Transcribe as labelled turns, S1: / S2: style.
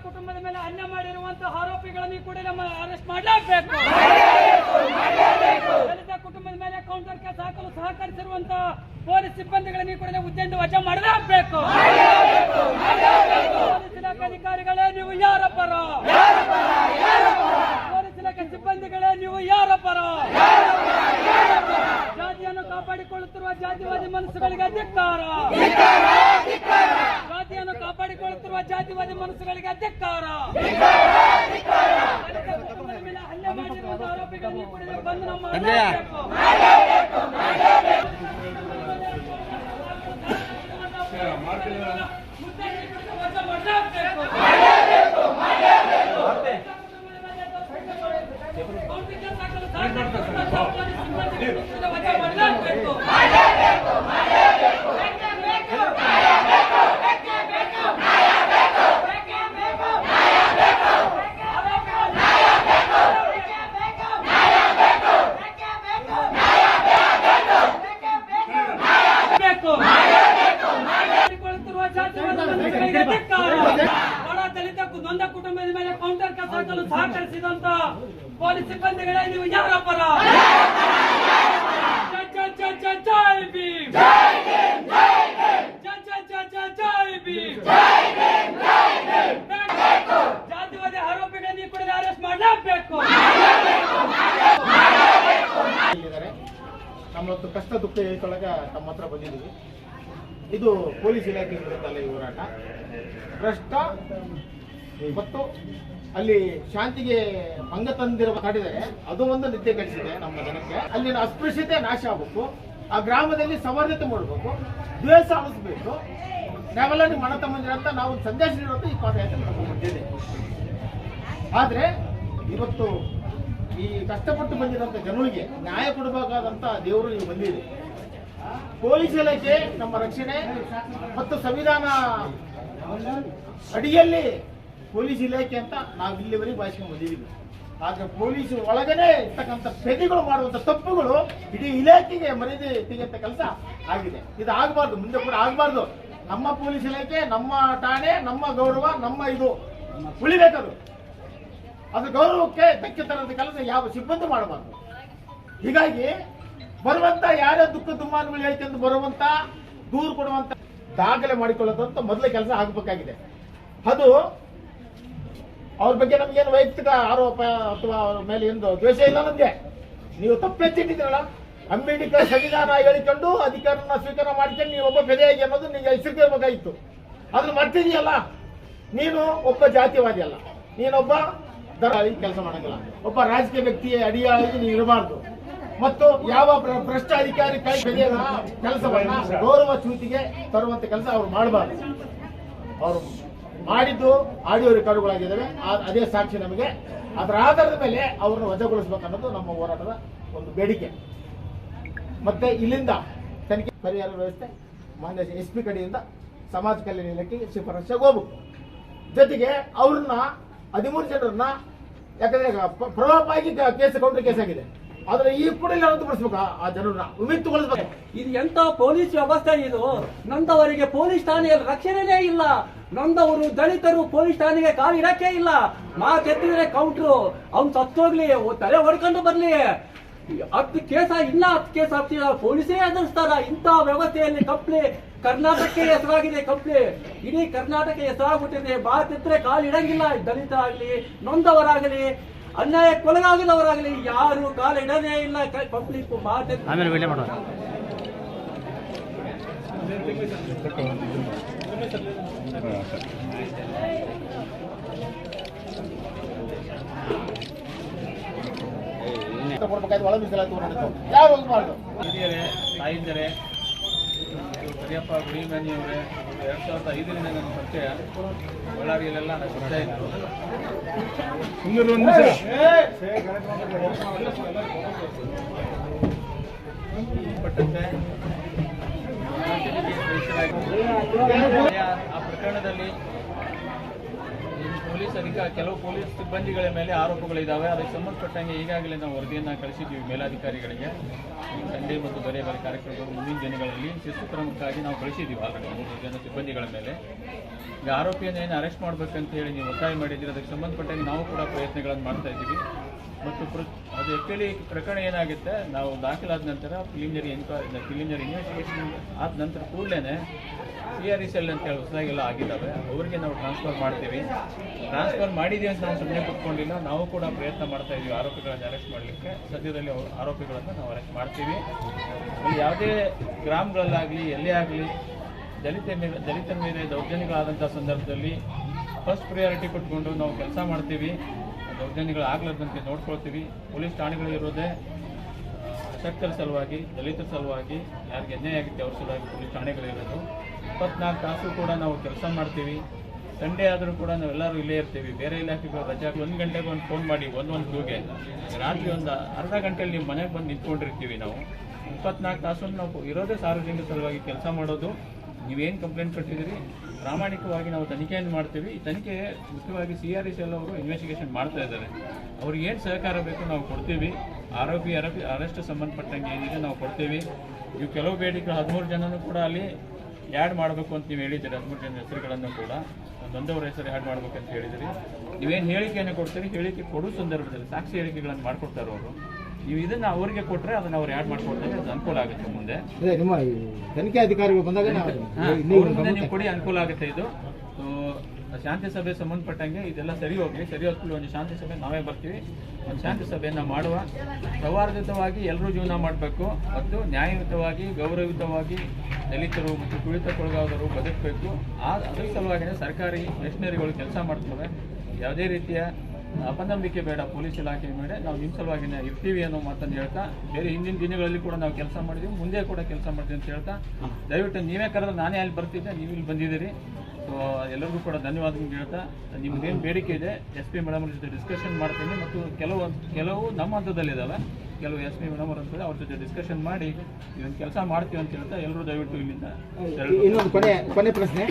S1: ಕುಟುಂಬದ ಮೇಲೆ ಹಲ್ಲೆ ಮಾಡಿರುವಂತಹ ಆರೋಪಿಗಳನ್ನು ಕೂಡ ಅರೆಸ್ಟ್ ಮಾಡಲೇಬೇಕು. ದಲಿತ ಕುಟುಂಬದ ಮೇಲೆ ಕೌಂಟರ್ ಕೇಸ್ ಹಾಕಲು ಸಹಕರಿಸಿರುವಂತಹ ಪೊಲೀಸ್ ಸಿಬ್ಬಂದಿಗಳನ್ನು ಕೂಡ ಹುದ್ದೆಯಿಂದ ವಜಾ ಮಾಡಲೇಬೇಕು. ಪೊಲೀಸ್ ಇಲಾಖೆ ಅಧಿಕಾರಿಗಳೇ, ನೀವು ಯಾರ ಪರ? ಪೊಲೀಸ್ ಇಲಾಖೆ ಸಿಬ್ಬಂದಿಗಳೇ, ನೀವು ಯಾರ ಪರ? ಜಾತಿಯನ್ನು ಕಾಪಾಡಿಕೊಳ್ಳುತ್ತಿರುವ ಜಾತಿವಾದಿ ಮನಸ್ಸುಗಳಿಗೆ ಧಿಕ್ಕಾರ. ಜಾತಿಯನ್ನು ಕಾಪಾಡಿಕೊಳ್ಳುತ್ತಿರುವ ಜಾತಿವಾದಿ ಮನಸ್ಸುಗಳಿಗೆ ಧಿಕ್ಕಾರ. ಕುಟುಂಬದ ಮೇಲೆ ಹಲ್ಲೆ ಮಾಡಿರುವ ಆರೋಪಿಗಳನ್ನು ಕೂಡ ಬಂಧನ ಮಾಡಬೇಕು. ದಲಿತ ನೊಂದ ಕುಟುಂಬದ ಮೇಲೆ ಕೌಂಟರ್ ಕೇಸ್ ಹಾಕಲು ಸಹಕರಿಸಿದಂತ ಪೊಲೀಸ್ ಸಿಬ್ಬಂದಿಗಳೇ, ನೀವು ಯಾರ ಪರ? ಜೈ ಭೀಮ್, ಜೈ ಭೀಮ್. ಜಾತಿವಾದಿ ಆರೋಪಿಗಳನ್ನು ಕೂಡ ಅರೆಸ್ಟ್ ಮಾಡಲೇಬೇಕು.
S2: ನಮ್ಮೊಂದು ಕಷ್ಟ ದುಃಖ ಹೇಳ್ಕೊಳ್ಳಾಗ ತಮ್ಮ ಹತ್ರ ಬಂದಿದ್ದೀವಿ. ಇದು ಪೊಲೀಸ್ ಇಲಾಖೆ ವಿರುದ್ಧ ಈ ಹೋರಾಟ ಭ್ರಷ್ಟ ಮತ್ತು ಅಲ್ಲಿ ಶಾಂತಿಗೆ ಭಂಗ ತಂದಿರುವ ಕಾಡಿದರೆ ಅದು ಒಂದು ನಿದ್ದೆ ಕಳಿಸಿದೆ ನಮ್ಮ ಜನಕ್ಕೆ. ಅಲ್ಲಿನ ಅಸ್ಪೃಶ್ಯತೆ ನಾಶ ಆಗಬೇಕು, ಆ ಗ್ರಾಮದಲ್ಲಿ ಸೌಹಾರ್ದತೆ ಮಾಡಬೇಕು, ದ್ವೇಷ ಅನಿಸ್ಬೇಕು. ನಾವೆಲ್ಲ ನಿಮ್ಮ ಮನ ತಮ್ಮಂದಿರಂತ ನಾವು ಸಂದೇಶ ನೀಡುವಂತ ಈ ಪಾದಯಾತ್ರೆ ಬಂದಿದೆ. ಆದ್ರೆ ಇವತ್ತು ಈ ಕಷ್ಟಪಟ್ಟು ಬಂದಿರೋಂಥ ಜನರಿಗೆ ನ್ಯಾಯ ಕೊಡಬೇಕಾದಂತ ದೇವರು ನೀವು ಬಂದಿದೆ. ಪೊಲೀಸ್ ಇಲಾಖೆ ನಮ್ಮ ರಕ್ಷಣೆ ಮತ್ತು ಸಂವಿಧಾನ ಅಡಿಯಲ್ಲಿ ಪೊಲೀಸ್ ಇಲಾಖೆ ಅಂತ ನಾವು ಇಲ್ಲಿವರೆಗೆ ಭಾಷೆಗೆ ಬಂದಿದ್ದೀವಿ. ಆದ್ರೆ ಪೊಲೀಸ್ ಒಳಗನೆ ಇರ್ತಕ್ಕಂಥ ಪೆದಿಗಳು ಮಾಡುವಂತ ತಪ್ಪುಗಳು ಇಡೀ ಇಲಾಖೆಗೆ ಮರ್ಯಾದೆ ತೆಗೆಯುವಂತ ಕೆಲಸ ಆಗಿದೆ. ಇದು ಆಗಬಾರ್ದು, ಮುಂದೆ ಕೂಡ ಆಗಬಾರ್ದು. ನಮ್ಮ ಪೊಲೀಸ್ ಇಲಾಖೆ, ನಮ್ಮ ಠಾಣೆ, ನಮ್ಮ ಗೌರವ, ನಮ್ಮ ಇದು ಉಳಿಬೇಕದು. ಅದು ಗೌರವಕ್ಕೆ ಧಕ್ಕೆ ತರದ ಕೆಲಸ ಯಾವ ಸಿಬ್ಬಂದಿ ಮಾಡಬಾರ್ದು. ಹೀಗಾಗಿ ಬರುವಂತ ಯಾರೇ ದುಃಖ ದುಮ್ಮಾನಗಳು ಹೇಳ್ಕೊಂಡು ಬರುವಂತ ದೂರು ಕೊಡುವಂತ ದಾಖಲೆ ಮಾಡಿಕೊಳ್ಳೋದಂತ ಮೊದಲೇ ಕೆಲಸ ಆಗಬೇಕಾಗಿದೆ. ಅದು ಅವ್ರ ಬಗ್ಗೆ ನಮ್ಗೇನು ವೈಯಕ್ತಿಕ ಆರೋಪ ಅಥವಾ ಅವ್ರ ಮೇಲೆ ಏನು ದ್ವೇಷ ಇಲ್ಲ. ನಮ್ಗೆ ನೀವು ತಪ್ಪೆಚ್ಚಿಟ್ಟಿದ್ರಲ್ಲ, ಅಂಬೇಡ್ಕರ್ ಸಂವಿಧಾನ ಹೇಳಿಕೊಂಡು ಅಧಿಕಾರನ ಸ್ವೀಕಾರ ಮಾಡ್ಕೊಂಡು ನೀವು ಒಬ್ಬ ಬೆದೆಯಾಗಿ ಅನ್ನೋದು ನಿಮಗೆ ಹೆಸರಿರ್ಬೇಕಾಗಿತ್ತು. ಅದನ್ನ ಮರ್ತಿದೆಯಲ್ಲ. ನೀನು ಒಬ್ಬ ಜಾತಿವಾದಿ ಅಲ್ಲ, ನೀನೊಬ್ಬ ದರ ಕೆಲಸ ಮಾಡಂಗಿಲ್ಲ. ಒಬ್ಬ ರಾಜಕೀಯ ವ್ಯಕ್ತಿಯ ಅಡಿಯಾಗಿ ನೀವು ಇರಬಾರ್ದು. ಮತ್ತು ಯಾವ ಭ್ರಷ್ಟ ಅಧಿಕಾರಿ ಕೈ ಬೆಳೆಯದ ಕೆಲಸವನ್ನ ಗೌರವ ಚ್ಯುತಿಗೆ ತರುವಂತ ಕೆಲಸ ಅವ್ರು ಮಾಡಬಾರ್ದು. ಅವರು ಮಾಡಿದ್ದು ಆಡಿಯೋ ರೆಕಾರ್ಡ್ಗಳಾಗಿದ್ದಾವೆ, ಅದೇ ಸಾಕ್ಷಿ ನಮಗೆ. ಅದರ ಆಧಾರದ ಮೇಲೆ ಅವ್ರನ್ನ ವಜಾಗೊಳಿಸಬೇಕನ್ನೋದು ನಮ್ಮ ಹೋರಾಟದ ಒಂದು ಬೇಡಿಕೆ. ಮತ್ತೆ ಇಲ್ಲಿಂದ ತನಿಖೆ ಪರಿಹಾರ ವ್ಯವಸ್ಥೆ ಮಾನ್ಯ SP ಕಡೆಯಿಂದ ಸಮಾಜ ಕಲ್ಯಾಣ ಇಲಾಖೆಗೆ ಶಿಫಾರಸ್ಸಾಗಿ ಹೋಗ್ಬೇಕು. ಜೊತೆಗೆ ಅವ್ರನ್ನ 13 ಜನರನ್ನ, ಯಾಕಂದ್ರೆ ಪ್ರಭಾವವಾಗಿ ಕೇಸ್ ಕೌಂಟರ್ ಕೇಸ್ ಆಗಿದೆ, ಆದ್ರೆ ಈ ಕೂಡಲೇ ರದ್ದುಪಡಿಸಬೇಕು. ಆ ಜನರನ್ನ ವಿಮುಕ್ತಗೊಳಿಸಬೇಕು.
S3: ಇದು ಎಂತ ಪೊಲೀಸ್ ವ್ಯವಸ್ಥೆ ಇದು? ನೊಂದವರಿಗೆ ಪೊಲೀಸ್ ಠಾಣೆಯಲ್ಲಿ ರಕ್ಷಣೆನೇ ಇಲ್ಲ. ನೊಂದವರು ದಲಿತರು ಪೊಲೀಸ್ ಠಾಣೆಗೆ ಕಾಲಿಡಕ್ಕೆ ಇಲ್ಲ. ಮಾತೆತ್ತಿದ್ರೆ ಕೌಂಟ್ರು ಅವ್ನು ಸತ್ತೋಗ್ಲಿ, ತಲೆ ಹೊಡ್ಕೊಂಡು ಬರ್ಲಿ, 10 ಕೇಸ ಇನ್ನ 10 ಕೇಸ್ ಆಗ್ತಿಲ್ಲ, ಪೊಲೀಸೇ ಎದುರಿಸ್ತಾರ. ಇಂಥ ವ್ಯವಸ್ಥೆಯಲ್ಲಿ ಕಂಪ್ಲಿ ಕರ್ನಾಟಕಕ್ಕೆ ಹೆಸರಾಗಿದೆ. ಕಂಪ್ಲಿ ಇಡೀ ಕರ್ನಾಟಕ ಹೆಸರಾಗ್ಬಿಟ್ಟಿದೆ. ಮಾತೆತ್ತರೆ ಕಾಲಿಡಂಗಿಲ್ಲ. ದಲಿತರಾಗ್ಲಿ, ನೊಂದವರಾಗಲಿ, ಅನ್ಯಾಯಕ್ಕೊಳಗಾಗಿದವರಾಗಲಿ ಯಾರು ಕಾಲಿಡದೇ ಇಲ್ಲ. ಪಬ್ಲಿಕ್ ಮಾತೆತ್ತ
S2: ಕೊಡ್ಬೇಕಾಯ್ತು. ಒಳ ಮೀಸಲಾತಿ ಯಾರು ಹೋಗ್ಬಾರ್ದು.
S4: ತಾಯಿಂದರೆ ಕರಿಯಪ್ಪ ಗುಡಿಮನಿಯವರೇ 2005ರಿಂದ ನನ್ನ ಪರಿಚಯ ಬಳ್ಳಾರಿಯಲ್ಲೆಲ್ಲ ನಾನು ಬರ್ತಾ ಇದ್ರು. ಪಟ್ಟಂತೆ ಆ ಪ್ರಕರಣದಲ್ಲಿ ಕೆಲವು ಪೊಲೀಸ್ ಸಿಬ್ಬಂದಿಗಳ ಮೇಲೆ ಆರೋಪಗಳಿದ್ದಾವೆ. ಅದಕ್ಕೆ ಸಂಬಂಧಪಟ್ಟಂಗೆ ಈಗಾಗಲೇ ನಾವು ವರದಿಯನ್ನು ಕಳಿಸಿದ್ದೀವಿ ಮೇಲಾಧಿಕಾರಿಗಳಿಗೆ. ಸಂಡೇ ಮತ್ತು ಬೇರೆ ಬೇರೆ ಕಾರ್ಯಕ್ರಮಗಳು ಮುಂದಿನ ದಿನಗಳಲ್ಲಿ ಶಿಸ್ತು ಕ್ರಮಕ್ಕಾಗಿ ನಾವು ಕಳಿಸಿದ್ದೀವಿ ಆಲ್ರೆಡಿ 3 ಜನ ಸಿಬ್ಬಂದಿಗಳ ಮೇಲೆ. ಈಗ ಆರೋಪಿಯನ್ನು ಏನು ಅರೆಸ್ಟ್ ಮಾಡಬೇಕಂತ ಹೇಳಿ ನೀವು ಒತ್ತಾಯ ಮಾಡಿದ್ದೀರಿ. ಅದಕ್ಕೆ ಸಂಬಂಧಪಟ್ಟಂಗೆ ನಾವು ಕೂಡ ಪ್ರಯತ್ನಗಳನ್ನು ಮಾಡ್ತಾ ಇದ್ದೀವಿ. ಮತ್ತು ಅದು ಆ್ಯಕ್ಚುಲಿ ಪ್ರಕರಣ ಏನಾಗುತ್ತೆ, ನಾವು ದಾಖಲಾದ ನಂತರ ಪ್ರಿಲಿಮಿನರಿ ಇನ್ವೆಸ್ಟಿಗೇಷನ್ ಆದ ನಂತರ ಕೂಡಲೇ CRECL ಅಂತ ಹೇಳಿ ಹೊಸದಾಗೆಲ್ಲ ಆಗಿದ್ದಾವೆ, ಅವರಿಗೆ ನಾವು ಟ್ರಾನ್ಸ್ಫರ್ ಮಾಡ್ತೀವಿ. ಟ್ರಾನ್ಸ್ಫರ್ ಮಾಡಿದ್ದೀವಿ ಅಂತ ನಾವು ಸುಮ್ಮನೆ ಕೂತ್ಕೊಂಡಿಲ್ಲ, ನಾವು ಕೂಡ ಪ್ರಯತ್ನ ಮಾಡ್ತಾ ಇದ್ದೀವಿ ಆರೋಪಿಗಳನ್ನು ಅರೆಸ್ಟ್ ಮಾಡಲಿಕ್ಕೆ. ಸದ್ಯದಲ್ಲಿ ಆರೋಪಿಗಳನ್ನು ನಾವು ಅರೆಸ್ಟ್ ಮಾಡ್ತೀವಿ. ಅಲ್ಲಿ ಯಾವುದೇ ಗ್ರಾಮಗಳಲ್ಲಾಗಲಿ ಎಲ್ಲೇ ಆಗಲಿ ದಲಿತರ ಮೇಲೆ ದೌರ್ಜನ್ಯಗಳಾದಂಥ ಸಂದರ್ಭದಲ್ಲಿ ಫಸ್ಟ್ ಪ್ರಿಯಾರಿಟಿ ಕೊಟ್ಕೊಂಡು ನಾವು ಕೆಲಸ ಮಾಡ್ತೀವಿ. ದೌರ್ಜನ್ಯಗಳು ಆಗ್ಲದಂತೆ ನೋಡ್ಕೊಳ್ತೀವಿ. ಪೊಲೀಸ್ ಠಾಣೆಗಳಿರೋದೇ ಅಶಕ್ತರ ಸಲುವಾಗಿ, ದಲಿತರ ಸಲುವಾಗಿ, ಯಾರಿಗೆ ಅನ್ಯಾಯ ಆಗುತ್ತೆ ಅವ್ರ ಸಲುವಾಗಿ ಪೊಲೀಸ್ ಠಾಣೆಗಳಿರೋದು. 24 ತಾಸು ಕೂಡ ನಾವು ಕೆಲಸ ಮಾಡ್ತೀವಿ. ಸಂಡೇ ಆದರೂ ಕೂಡ ನಾವೆಲ್ಲರೂ ಇಲ್ಲೇ ಇರ್ತೀವಿ. ಬೇರೆ ಇಲಾಖೆಗಳು ರಜೆ 1 ಗಂಟೆಗೆ ಒಂದು ಫೋನ್ ಮಾಡಿ 1-2ಗೆ ರಾತ್ರಿ ಒಂದು ಅರ್ಧ ಗಂಟೆಯಲ್ಲಿ ನಿಮ್ಮ ಮನೆಗೆ ಬಂದು ನಿಂತ್ಕೊಂಡಿರ್ತೀವಿ. ನಾವು 24 ತಾಸು ನಾವು ಇರೋದೇ ಸಾರ್ವಜನಿಕ ಸಲುವಾಗಿ ಕೆಲಸ ಮಾಡೋದು. ನೀವೇನು ಕಂಪ್ಲೇಂಟ್ ಕೊಟ್ಟಿದ್ದೀರಿ ಪ್ರಾಮಾಣಿಕವಾಗಿ ನಾವು ತನಿಖೆಯನ್ನು ಮಾಡ್ತೀವಿ. ಈ ತನಿಖೆ ಮುಖ್ಯವಾಗಿ CRECL ಅವರು ಇನ್ವೆಸ್ಟಿಗೇಷನ್ ಮಾಡ್ತಾ ಇದ್ದಾರೆ. ಅವ್ರಿಗೆ ಏನು ಸಹಕಾರ ಬೇಕು ನಾವು ಕೊಡ್ತೀವಿ. ಆರೋಪಿ ಅರೆಸ್ಟ್ ಸಂಬಂಧಪಟ್ಟಂಗೆ ಏನಿದೆ ನಾವು ಕೊಡ್ತೀವಿ. ನೀವು ಕೆಲವು ಬೇಡಿಕೆ 13 ಜನನೂ ಕೂಡ ಅಲ್ಲಿ ಆ್ಯಡ್ ಮಾಡಬೇಕು ಅಂತ ನೀವು ಹೇಳಿದ್ದೀರಿ. 13 ಜನ ಹೆಸರುಗಳನ್ನು ಕೂಡ ನೊಂದವರ ಹೆಸರು ಆ್ಯಡ್ ಮಾಡ್ಬೇಕಂತ ಹೇಳಿದಿರಿ. ನೀವೇನು ಹೇಳಿಕೆಯನ್ನು ಕೊಡ್ತೀರಿ, ಹೇಳಿಕೆ ಕೊಡೋ ಸಂದರ್ಭದಲ್ಲಿ ಸಾಕ್ಷಿ ಹೇಳಿಕೆಗಳನ್ನು ಮಾಡ್ಕೊಡ್ತಾರೆ ಅವರು. ನೀವು ಇದನ್ನು ಅವರಿಗೆ ಕೊಟ್ಟರೆ ಅದನ್ನು ಅವ್ರು ಆ್ಯಡ್ ಮಾಡ್ಕೊಡ್ತಾರೆ, ಅದು ಅನುಕೂಲ ಆಗುತ್ತೆ ಮುಂದೆ.
S2: ನಿಮ್ಮ ತನಿಖೆ ಅಧಿಕಾರಿಗಳು ಬಂದಾಗ
S4: ನೀವು ಕೊಡಿ, ಅನುಕೂಲ ಆಗುತ್ತೆ. ಇದು ಶಾಂತಿ ಸಭೆ ಸಂಬಂಧಪಟ್ಟಂಗೆ ಇದೆಲ್ಲ ಸರಿ ಹೋಗ್ಲಿ ಒಂದು ಶಾಂತಿ ಸಭೆ ನಾವೇ ಬರ್ತೀವಿ. ಒಂದು ಶಾಂತಿ ಸಭೆಯನ್ನು ಮಾಡುವ. ಸೌಹಾರ್ದಯುತವಾಗಿ ಎಲ್ಲರೂ ಜೀವನ ಮಾಡಬೇಕು ಮತ್ತು ನ್ಯಾಯಯುತವಾಗಿ ಗೌರವಯುತವಾಗಿ ದಲಿತರು ಮತ್ತು ತುಳಿತಕ್ಕೊಳಗಾದವರು ಬದುಕಬೇಕು. ಅದರ ಸಲುವಾಗಿಯೇ ಸರ್ಕಾರಿ ಮಿಷನರಿಗಳು ಕೆಲಸ ಮಾಡ್ತವೆ. ಯಾವುದೇ ರೀತಿಯ ಅಪನಂಬಿಕೆ ಬೇಡ ಪೊಲೀಸ್ ಇಲಾಖೆ ಮೇಲೆ. ನಾವು ನಿಮ್ಮ ಸಲುವಾಗಿನೇ ಇರ್ತೀವಿ ಅನ್ನೋ ಮಾತನ್ನು ಹೇಳ್ತಾ, ಬೇರೆ ಹಿಂದಿನ ದಿನಗಳಲ್ಲಿ ಕೂಡ ನಾವು ಕೆಲಸ ಮಾಡಿದ್ದೀವಿ, ಮುಂದೆ ಕೂಡ ಕೆಲಸ ಮಾಡ್ತೀವಿ ಅಂತ ಹೇಳ್ತಾ, ದಯವಿಟ್ಟು ನೀವೇ ಕರೆದ್ರೆ ನಾನೇ ಅಲ್ಲಿ ಬರ್ತಿದ್ದೆ, ನೀವು ಇಲ್ಲಿ ಬಂದಿದ್ದೀರಿ. ಸೊ ಎಲ್ಲರಿಗೂ ಕೂಡ ಧನ್ಯವಾದಗಳು ಹೇಳ್ತಾ, ನಿಮ್ಗೇನು ಬೇಡಿಕೆ ಇದೆ SP ಮೇಡಮ್ ಅವ್ರ ಜೊತೆ ಡಿಸ್ಕಷನ್ ಮಾಡ್ತೀನಿ. ಮತ್ತು ಕೆಲವು ನಮ್ಮ ಹಂತದಲ್ಲಿದ್ದಾವೆ, ಕೆಲವು SP ಮೇಡಮ್ ಅವ್ರ ಹಂತದಲ್ಲಿ ಅವ್ರ ಜೊತೆ ಡಿಸ್ಕಷನ್ ಮಾಡಿ ಇದನ್ನು ಕೆಲಸ ಮಾಡ್ತೀವಿ ಅಂತ ಹೇಳ್ತಾ ಎಲ್ಲರೂ ದಯವಿಟ್ಟು ಇಲ್ಲಿಂದ
S2: ಇನ್ನೊಂದು ಕೊನೆ ಪ್ರಶ್ನೆ.